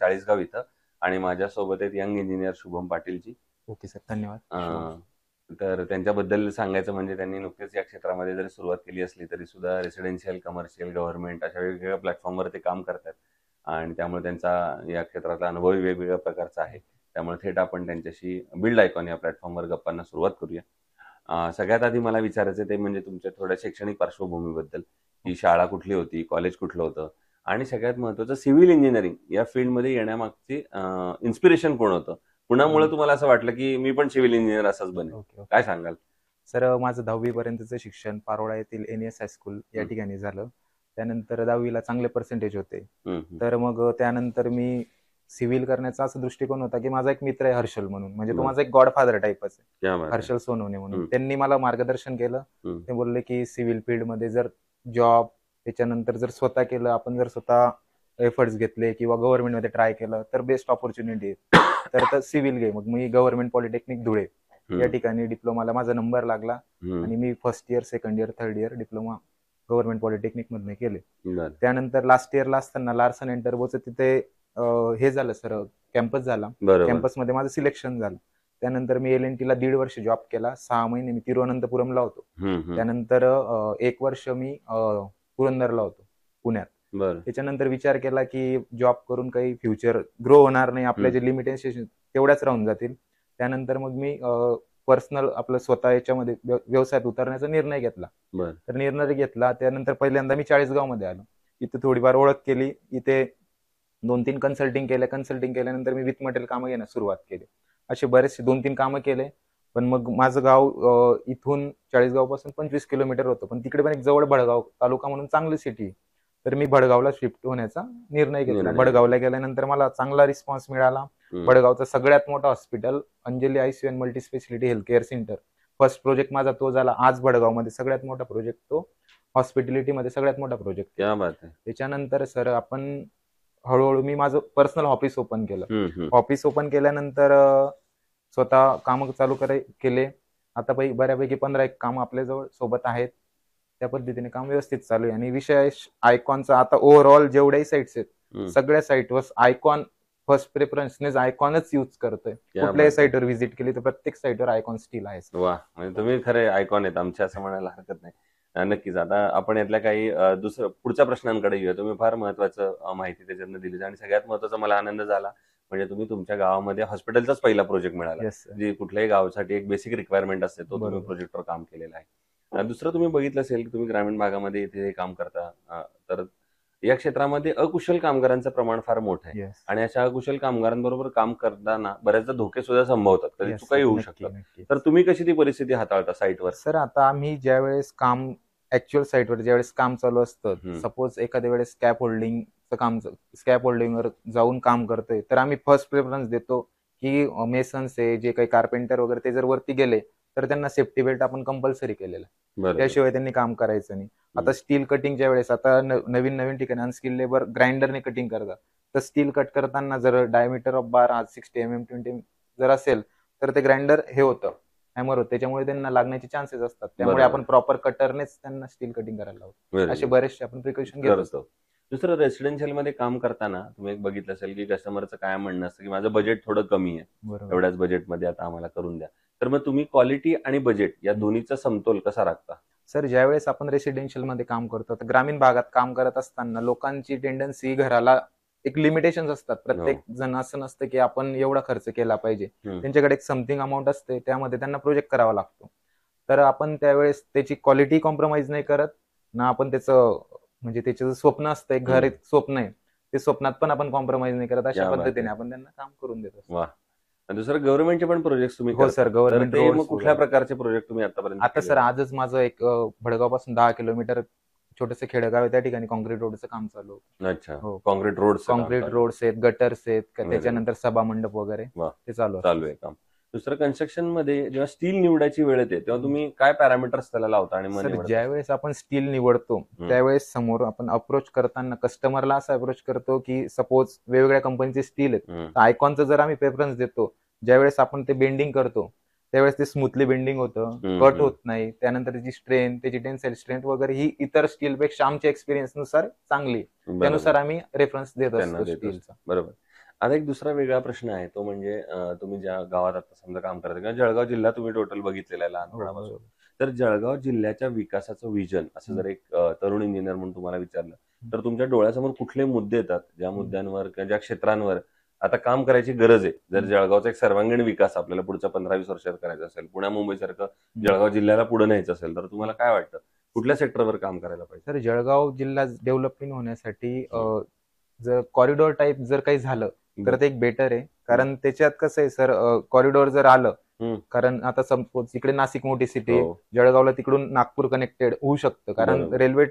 चाळीसगाव इथं, आणि माझ्यासोबत आहेत यंग इंजिनियर शुभम पाटीलजी. ओके सर, धन्यवाद. तर त्यांच्याबद्दल सांगायचं म्हणजे त्यांनी नुकतेच या क्षेत्रामध्ये जरी सुरुवात केली असली तरी सुद्धा रेसिडेन्शियल, कमर्शियल, गव्हर्नमेंट अशा वेगवेगळ्या प्लॅटफॉर्मवर ते काम करतात, आणि त्यामुळे त्यांचा या क्षेत्रातला अनुभव वेगवेगळ्या प्रकारचा आहे. त्यामुळे थेट आपण त्यांच्याशी बिल्ड आयकॉन या प्लॅटफॉर्मवर गप्पांना सुरुवात करूया. सगळ्यात आधी मला विचारायचं ते म्हणजे तुमच्या थोड्या शैक्षणिक पार्श्वभूमीबद्दल, की शाळा कुठली होती, कॉलेज कुठलं होतं, आणि सगळ्यात महत्वाचं सिव्हिल इंजिनिअरिंग या फील्डमध्ये येण्यामागची इन्स्पिरेशन कोण होतं? कुणामुळे तुम्हाला असं वाटलं की मी पण सिव्हिल इंजिनियर असंच बनेल? काय सांगाल? सर, माझं 10वी पर्यंतचं शिक्षण पारोळा येथील NES हायस्कूल या ठिकाणी झालं. त्यानंतर 10वीला चांगले पर्सेंटेज होते. तर मग त्यानंतर मी सिव्हिल करण्याचा असा दृष्टिकोन होता की माझा एक मित्र आहे हर्षल म्हणून, म्हणजे तो माझा एक गॉडफादर टाईपच आहे, हर्षल सोनवणे म्हणून. त्यांनी मला मार्गदर्शन केलं. ते बोलले की सिव्हिल फील्डमध्ये जर जॉब, त्याच्यानंतर जर स्वतः केलं, आपण जर स्वतः एफर्ट्स घेतले किंवा गव्हर्नमेंटमध्ये ट्राय केलं तर बेस्ट ऑपॉर्च्युनिटी आहे. तर सिव्हिल घे. मग मी गव्हर्नमेंट पॉलिटेक्निक धुळे या ठिकाणी डिप्लोमाला माझा नंबर लागला, आणि मी first year, second year, third year diploma government polytechnic मधून केले. त्यानंतर लास्ट इयरला असताना लार्सन अँड टर्बोचं तिथे हे झालं सर, कॅम्पस झाला. कॅम्पसमध्ये माझं सिलेक्शन झालं. त्यानंतर मी LNT ला 1.5 वर्ष जॉब केला. 6 महिने मी तिरुवनंतपुरमला होतो. त्यानंतर 1 वर्ष मी पुरंदरला होतो, पुण्यात. त्याच्यानंतर विचार केला की जॉब करून काही फ्युचर ग्रो होणार नाही, आपल्या जे लिमिटेशन तेवढ्याच राहून जातील. त्यानंतर मग मी पर्सनल आपलं स्वतः याच्यामध्ये व्यवसायात उतरण्याचा निर्णय घेतला. तर निर्णय घेतला त्यानंतर पहिल्यांदा मी चाळीसगाव मध्ये आलो. इथे थोडीफार ओळख केली. इथे 2-3 कन्सल्टिंग केल्यानंतर मी विथ मटेरियल कामं घेण्यास सुरुवात केली. असे बरेचसे 2-3 कामं केले. पण मग माझं गाव इथून चाळीसगाव पासून 25 किलोमीटर होतं, पण तिकडे पण एक जवळ भडगाव तालुका म्हणून चांगली सिटी. तर मी भडगावला शिफ्ट होण्याचा निर्णय घेतला. भडगावला गेल्यानंतर मला चांगला रिस्पॉन्स मिळाला. भडगावचं सगळ्यात मोठं hospital Anjali ICU and multi speciality health care centre, first project माझा तो झाला. आज भडगावमध्ये सगळ्यात मोठा प्रोजेक्ट तो, हॉस्पिटॅलिटीमध्ये सगळ्यात मोठा प्रोजेक्ट. त्याच्यानंतर सर आपण हळूहळू मी माझं पर्सनल ऑफिस ओपन केलं. ऑफिस ओपन केल्यानंतर स्वतः काम चालू केले. आता बऱ्यापैकी 15 काम आपल्याजवळ सोबत आहेत. त्या पद्धतीने काम व्यवस्थित चालू आहे. आणि विषय आयकॉनचा, आता ओव्हरऑल जेवढ्याही साईट्स आहेत सगळ्या साईटवर आयकॉन फर्स्ट प्रेफरन्सनेच आयकॉनच यूज करतोय. कुठल्याही साईटवर व्हिजिट केली तर प्रत्येक साईटवर आयकॉन स्टील आहे. वा, म्हणजे तुम्ही खरे आयकॉन आहेत आमच्या, असं म्हणायला हरकत नाही. नक्कीच. आता आपण यातल्या काही पुढच्या प्रश्नांकडे येऊया. तुम्ही फार महत्वाचं माहिती त्याच्यातनं दिली, आणि सगळ्यात महत्वाचा मला आनंद झाला म्हणजे तुम्ही तुमच्या गावामध्ये हॉस्पिटलचाच पहिला प्रोजेक्ट मिळाला. जी कुठल्याही गावासाठी एक बेसिक रिक्वायरमेंट असते, तो तुम्ही प्रोजेक्टवर काम केलेला आहे. दुसरं तुम्ही बघितलं असेल की तुम्ही ग्रामीण भागामध्ये इथे काम करता, तर या क्षेत्रामध्ये अकुशल कामगारांचं प्रमाण फार मोठं आहे. आणि अशा अकुशल कामगारांबरोबर काम करताना बऱ्याचदा धोके सुद्धा संभवतात, कधी चुकाही होऊ शकतात. तर तुम्ही कशी ती परिस्थिती हाताळता साईटवर? सर, आता आम्ही ज्यावेळेस काम ऍक्च्युअल साईटवर ज्यावेळेस काम चालू असतं, सपोज एखाद्या वेळेस स्कॅप होल्डिंगवर जाऊन काम करतोय, तर आम्ही फर्स्ट प्रेफरन्स देतो की मेसन्स आहे, जे काही कार्पेंटर वगैरे, ते जर वरती गेले तर त्यांना सेफ्टी बेल्ट आपण कंपल्सरी केलेला, त्याशिवाय त्यांनी काम करायचं नाही. आता स्टील कटिंगच्या वेळेस आता नवीन ठिकाणी अनस्किल्ड लेबर ग्राइंडरने कटिंग करतात, तर स्टील कट करताना जर डायमीटर ऑफ बार 60 mm 20 जर असेल तर ते ग्राइंडर हे होतं, हॅमर होतं, त्याच्यामुळे त्यांना लागण्याचे चान्सेस असतात. त्यामुळे आपण प्रॉपर कटरनेच त्यांना स्टील कटिंग करायला लावतो. असे बरेचसे आपण प्रिकॉशन घेत असतो. दुसरं, रेसिडेन्शियल मध्ये काम करताना तुम्ही एक बघितलं असेल की कस्टमरचं काय म्हणणं असतं की माझं बजेट थोडं कमी आहे, एवढ्याच बजेटमध्ये आता आम्हाला करून द्या. तर मग तुम्ही क्वालिटी आणि बजेट या दोन्हीचा समतोल कसा राखता? सर, ज्यावेळेस आपण रेसिडेन्शियल मध्ये काम करतो, तर ग्रामीण भागात काम करत असताना लोकांची टेंडन्सी घराला एक लिमिटेशन असतात. प्रत्येक जण असं नसतं की आपण एवढा खर्च केला पाहिजे. त्यांच्याकडे एक समथिंग अमाऊंट असते, त्यामध्ये त्यांना प्रोजेक्ट करावा लागतो. तर आपण त्यावेळेस त्याची क्वालिटी कॉम्प्रोमाइज नाही करत ना, आपण त्याचं म्हणजे त्याचं स्वप्न असतं, एक घर स्वप्न आहे, ते स्वप्नात पण आपण कॉम्प्रोमाइज नाही करत. अशा पद्धतीने आपण त्यांना काम करून देतो. दुसरं, गव्हर्नमेंटचे पण प्रोजेक्ट तुम्ही? हो सर, गव्हर्नमेंट. कुठल्या प्रकारचे प्रोजेक्ट तुम्ही आतापर्यंत? आता सर, आजच माझं एक भडगाव पासून 10 किलोमीटर छोटंसं खेडेगाव आहे, त्या ठिकाणी कॉन्क्रीट रोडचं काम चालू होतं. अच्छा, कॉन्क्रीट रोड्स आहेत, गटर्स आहेत, त्याच्यानंतर सभा मंडप वगैरे ते चालू आहे काम. दुसरं, कन्स्ट्रक्शन मध्ये जेव्हा स्टील निवडायची वेळ येते तेव्हा तुम्ही काय पॅरामीटर्स त्याला लावता? आणि ज्यावेळेस आपण स्टील निवडतो त्यावेळेस समोर आपण अप्रोच करताना कस्टमरला असं अप्रोच करतो की सपोज वेगवेगळ्या कंपनीचे स्टील आहेत, आयकॉनचं जर आम्ही प्रेफरन्स देतो, ज्यावेळेस आपण ते बेंडिंग करतो त्यावेळेस ते स्मूथली बेंडिंग होतं, कट होत नाही. त्यानंतर त्याची स्ट्रेंथ, त्याची टेन्साईल स्ट्रेंथ वगैरे ही इतर स्टीलपेक्षा आमच्या एक्सपिरियन्स नुसार चांगली, त्यानुसार आम्ही रेफरन्स देत असतो स्टीलचा. बरोबर. आता एक दुसरा वेगळा प्रश्न आहे, तो म्हणजे तुम्ही ज्या गावात आता समजा काम करता किंवा जळगाव जिल्हा तुम्ही टोटल बघितलेला आहे लहानपणापासून. तर जळगाव जिल्ह्याच्या विकासाचं विजन असं जर एक तरुण इंजिनियर म्हणून तुम्हाला विचारलं, तर तुमच्या डोळ्यासमोर कुठले मुद्दे येतात, ज्या मुद्द्यांवर किंवा ज्या क्षेत्रांवर आता काम करायची गरज आहे? जर जळगावचा एक सर्वांगीण विकास आपल्याला पुढच्या 15-20 वर्षात करायचा असेल, पुण्या मुंबईसारखं जळगाव जिल्ह्याला पुढे न्यायचं असेल, तर तुम्हाला काय वाटतं? कुठल्या सेक्टरवर काम करायला पाहिजे? तर जळगाव जिल्हा डेव्हलपिंग होण्यासाठी जर कॉरिडॉर टाईप जर काही झालं तर ते एक बेटर आहे. कारण त्याच्यात कसं आहे सर, कॉरिडॉर जर आलं, कारण आता सपोज इकडे नाशिक मोठी सिटी आहे, जळगावला तिकडून नागपूर कनेक्टेड होऊ शकतं, कारण रेल्वे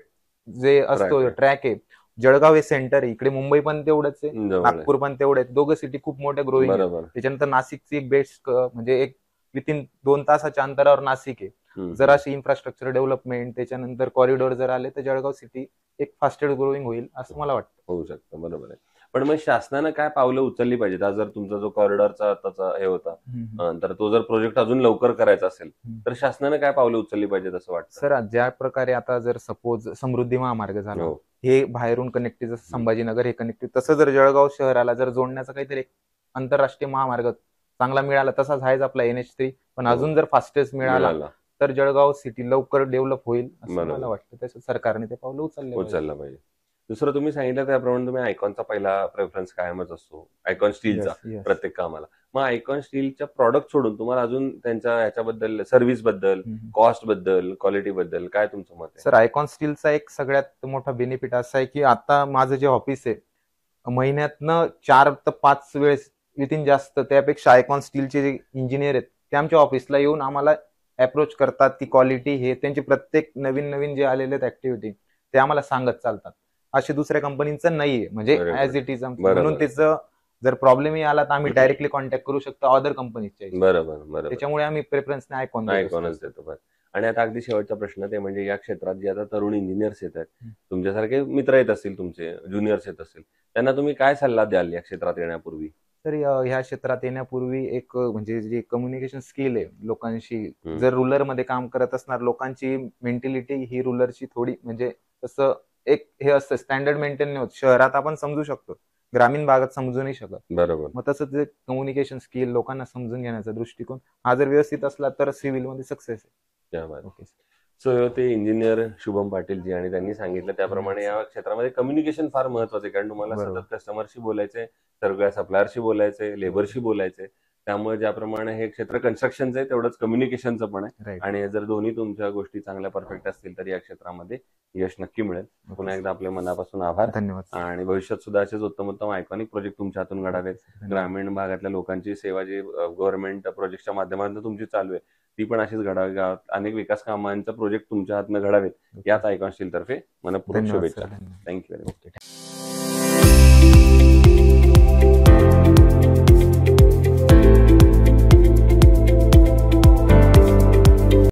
जे असतो ट्रॅक आहे, जळगाव हे सेंटर आहे, इकडे मुंबई पण तेवढंच आहे, नागपूर पण तेवढं आहे, दोघं सिटी खूप मोठ्या ग्रोईंग आहे. त्याच्यानंतर नाशिकची एक बेस्ट म्हणजे एक विथिन 2 तासाच्या अंतरावर नाशिक आहे. जर अशी इन्फ्रास्ट्रक्चर डेव्हलपमेंट त्याच्यानंतर कॉरिडॉर जर आले तर जळगाव सिटी एक फास्टेस्ट ग्रोईंग होईल असं मला वाटतं. होऊ शकतं, बरोबर आहे. पण मग शासनानं काय पावलं उचलली पाहिजेत? आज जर तुमचा जो कॉरिडॉरचा त्याचा हे होता, तर तो जर प्रोजेक्ट अजून लवकर करायचा असेल, तर शासनानं काय पावलं उचलली पाहिजेत असं वाटतं? सर, ज्या प्रकारे आता जर सपोज समृद्धी महामार्ग झाला, हे बाहेरून कनेक्टिव्ह, जसं संभाजीनगर हे कनेक्टिव्ह, तसं जर जळगाव शहराला जर जोडण्याचा काहीतरी एक आंतरराष्ट्रीय महामार्ग चांगला मिळाला, तसाच आहेच आपला NH3, पण अजून जर फास्टेस्ट मिळाला तर जळगाव सिटी लवकर डेव्हलप होईल असं मला वाटतं. तसं सरकारने ते पावलं उचललं पाहिजे. दुसरं तुम्ही सांगितलं त्याप्रमाणे तुम्ही आयकॉनचा पहिला प्रेफरन्स कायमच असतो, आयकॉन स्टीलचा प्रत्येक कामाला. मग आयकॉन स्टीलच्या प्रॉडक्ट सोडून तुम्हाला अजून त्यांच्या ह्याच्याबद्दल, सर्व्हिस बद्दल, कॉस्ट बद्दल, क्वालिटी बद्दल काय तुमचं मत आहे? सर, आयकॉन स्टीलचा एक सगळ्यात मोठा बेनिफिट असा आहे की आता माझं जे ऑफिस आहे, महिन्यातनं 4 ते 5 वेळेस विथिन जास्त, त्यापेक्षा आयकॉन स्टीलचे जे इंजिनियर आहेत ते आमच्या ऑफिसला येऊन आम्हाला अप्रोच करतात की क्वालिटी हे त्यांचे प्रत्येक नवीन नवीन जे आलेले आहेत ऍक्टिव्हिटी ते आम्हाला सांगत चालतात. असे दुसऱ्या कंपनीचं नाहीये, म्हणजे ऍज इट इज. म्हणून त्याचं जर प्रॉब्लेमही आला तर आम्ही डायरेक्टली कॉन्टॅक्ट करू शकतो अदर कंपनीच्या. बरोबर. त्याच्यामुळे आम्ही प्रेफरन्स आयकॉनच देतो. आणि आता अगदी शेवटचा प्रश्न, ते म्हणजे या क्षेत्रात जे आता तरुण इंजिनियर्स येत आहेत, तुमच्यासारखे मित्र येत असतील, तुमचे ज्युनियर्स येत असतील, त्यांना तुम्ही काय सल्ला द्याल या क्षेत्रात येण्यापूर्वी? तर ह्या क्षेत्रात येण्यापूर्वी एक म्हणजे जे कम्युनिकेशन स्किल आहे लोकांशी, जर रुलर मध्ये काम करत असणार, लोकांची मेंटॅलिटी ही रुलरची थोडी म्हणजे तसं एक हे असतं, स्टँडर्ड मेंटेन नाही होत. शहरात आपण समजू शकतो, ग्रामीण भागात समजू नाही शकत. बरोबर. मग तसं जे कम्युनिकेशन स्किल, लोकांना समजून घेण्याचा दृष्टिकोन हा जर व्यवस्थित असला तर सिव्हिल मध्ये सक्सेस आहे. ओके. सो ते इंजिनियर शुभम पाटील जी, आणि त्यांनी सांगितलं त्याप्रमाणे या क्षेत्रामध्ये कम्युनिकेशन फार महत्वाचं आहे, कारण तुम्हाला सतत कस्टमरशी बोलायचंय, सगळ्या सप्लायरशी बोलायचंय, लेबरशी बोलायचंय. त्यामुळे ज्याप्रमाणे हे क्षेत्र कन्स्ट्रक्शनचं आहे, तेवढंच कम्युनिकेशनचं पण आहे. आणि जर दोन्ही तुमच्या गोष्टी चांगल्या परफेक्ट असतील तर या क्षेत्रामध्ये यश नक्की मिळेल. पुन्हा एकदा आपल्या मनापासून आभार. धन्यवाद. आणि भविष्यात सुद्धा असेच उत्तम आयकॉनिक प्रोजेक्ट तुमच्या हातून घडावेत. ग्रामीण भागातल्या लोकांची सेवा जी गव्हर्नमेंट प्रोजेक्टच्या माध्यमातून तुमची चालू आहे, ती पण अशीच घडावी. गावात अनेक विकास कामांचा प्रोजेक्ट तुमच्या हातनं घडावेत, याच आयकॉन स्टील तर्फे मनपूर्वक शुभेच्छा. Thank you very much.